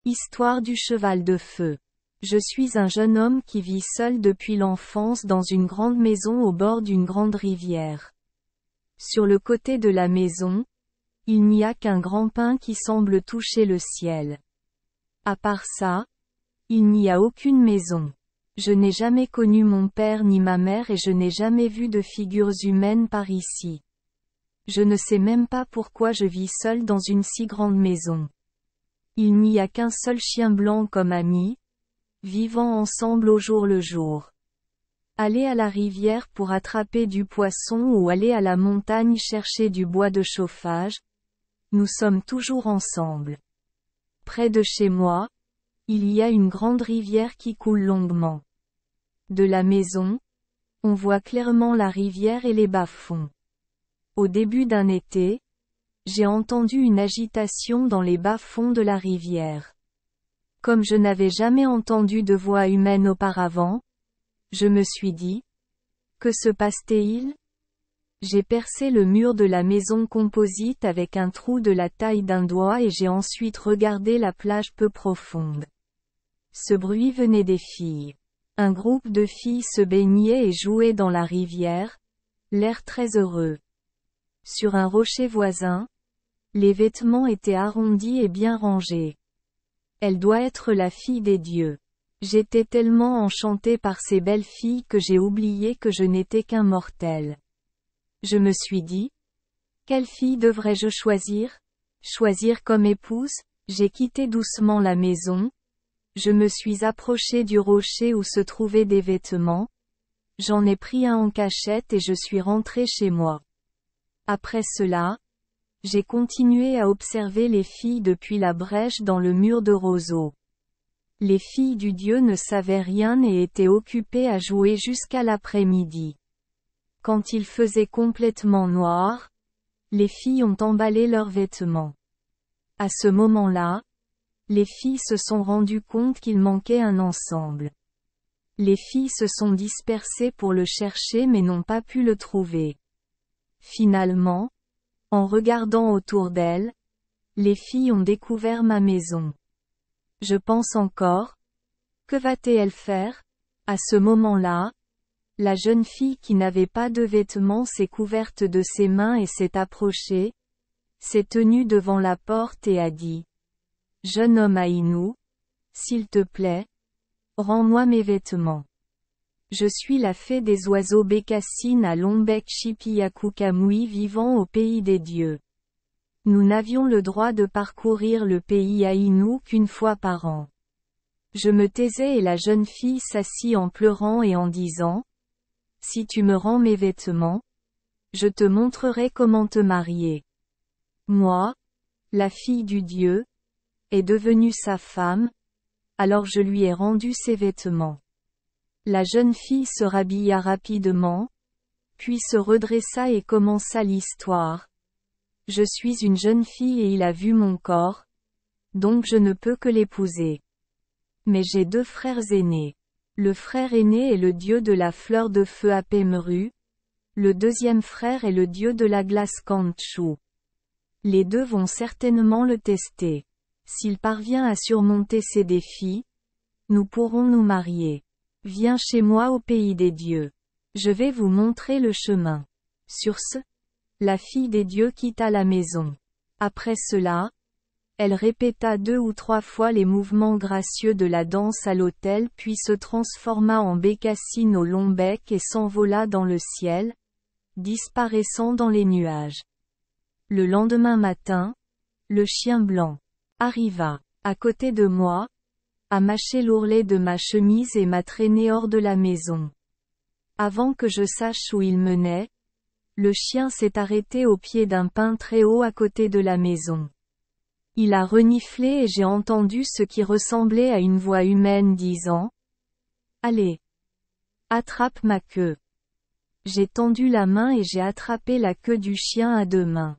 Histoire du cheval de feu. Je suis un jeune homme qui vit seul depuis l'enfance dans une grande maison au bord d'une grande rivière. Sur le côté de la maison, il n'y a qu'un grand pin qui semble toucher le ciel. À part ça, il n'y a aucune maison. Je n'ai jamais connu mon père ni ma mère et je n'ai jamais vu de figures humaines par ici. Je ne sais même pas pourquoi je vis seul dans une si grande maison. Il n'y a qu'un seul chien blanc comme ami, vivant ensemble au jour le jour. Aller à la rivière pour attraper du poisson ou aller à la montagne chercher du bois de chauffage, nous sommes toujours ensemble. Près de chez moi, il y a une grande rivière qui coule longuement. De la maison, on voit clairement la rivière et les bas-fonds. Au début d'un été, j'ai entendu une agitation dans les bas-fonds de la rivière. Comme je n'avais jamais entendu de voix humaine auparavant, je me suis dit, que se passe-t-il? J'ai percé le mur de la maison composite avec un trou de la taille d'un doigt et j'ai ensuite regardé la plage peu profonde. Ce bruit venait des filles. Un groupe de filles se baignait et jouait dans la rivière, l'air très heureux. Sur un rocher voisin, les vêtements étaient arrondis et bien rangés. Elle doit être la fille des dieux. J'étais tellement enchantée par ces belles filles que j'ai oublié que je n'étais qu'un mortel. Je me suis dit, quelle fille devrais-je choisir? Choisir comme épouse? J'ai quitté doucement la maison. Je me suis approchée du rocher où se trouvaient des vêtements. J'en ai pris un en cachette et je suis rentrée chez moi. Après cela, j'ai continué à observer les filles depuis la brèche dans le mur de roseaux. Les filles du dieu ne savaient rien et étaient occupées à jouer jusqu'à l'après-midi. Quand il faisait complètement noir, les filles ont emballé leurs vêtements. À ce moment-là, les filles se sont rendues compte qu'il manquait un ensemble. Les filles se sont dispersées pour le chercher mais n'ont pas pu le trouver. Finalement, en regardant autour d'elles, les filles ont découvert ma maison. Je pense encore, que va-t-elle faire? À ce moment-là, la jeune fille qui n'avait pas de vêtements s'est couverte de ses mains et s'est approchée, s'est tenue devant la porte et a dit, « Jeune homme Aïnou, s'il te plaît, rends-moi mes vêtements. Je suis la fée des oiseaux bécassines à Lombec Chipiakukamui vivant au pays des dieux. Nous n'avions le droit de parcourir le pays Aïnou qu'une fois par an. » Je me taisais et la jeune fille s'assit en pleurant et en disant, « Si tu me rends mes vêtements, je te montrerai comment te marier. » Moi, la fille du dieu, est devenue sa femme, alors je lui ai rendu ses vêtements. La jeune fille se rhabilla rapidement, puis se redressa et commença l'histoire. Je suis une jeune fille et il a vu mon corps, donc je ne peux que l'épouser. Mais j'ai 2 frères aînés. Le frère aîné est le dieu de la fleur de feu Apemeru, le deuxième frère est le dieu de la glace Kanchu. Les 2 vont certainement le tester. S'il parvient à surmonter ces défis, nous pourrons nous marier. Viens chez moi au pays des dieux. Je vais vous montrer le chemin. Sur ce, la fille des dieux quitta la maison. Après cela, elle répéta 2 ou 3 fois les mouvements gracieux de la danse à l'autel puis se transforma en bécassine au long bec et s'envola dans le ciel, disparaissant dans les nuages. Le lendemain matin, le chien blanc arriva à côté de moi, a mâché l'ourlet de ma chemise et m'a traîné hors de la maison. Avant que je sache où il menait, le chien s'est arrêté au pied d'un pin très haut à côté de la maison. Il a reniflé et j'ai entendu ce qui ressemblait à une voix humaine disant « Allez, attrape ma queue. » J'ai tendu la main et j'ai attrapé la queue du chien à 2 mains.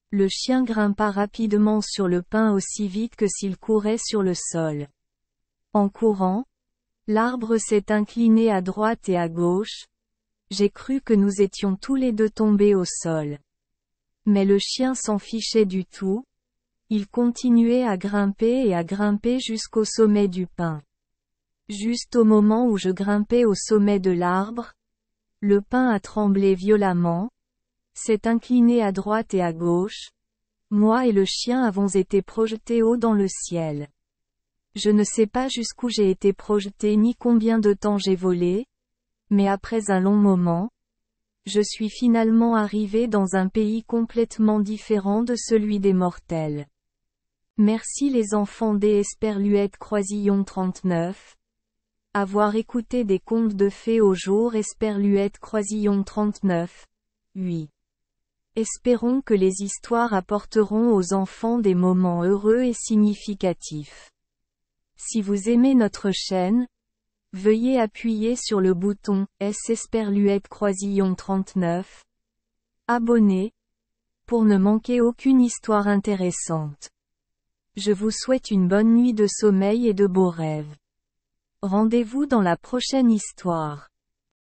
Le chien grimpa rapidement sur le pin aussi vite que s'il courait sur le sol. En courant, l'arbre s'est incliné à droite et à gauche. J'ai cru que nous étions tous les 2 tombés au sol. Mais le chien s'en fichait du tout. Il continuait à grimper jusqu'au sommet du pin. Juste au moment où je grimpais au sommet de l'arbre, le pin a tremblé violemment, s'est incliné à droite et à gauche. Moi et le chien avons été projetés haut dans le ciel. Je ne sais pas jusqu'où j'ai été projeté ni combien de temps j'ai volé, mais après un long moment, je suis finalement arrivé dans un pays complètement différent de celui des mortels. Merci les enfants des Esperluette Croisillon 39. Avoir écouté des contes de fées au jour Esperluette Croisillon 39. 8. Espérons que les histoires apporteront aux enfants des moments heureux et significatifs. Si vous aimez notre chaîne, veuillez appuyer sur le bouton S Esperluette Croisillon 39. Abonner, pour ne manquer aucune histoire intéressante. Je vous souhaite une bonne nuit de sommeil et de beaux rêves. Rendez-vous dans la prochaine histoire.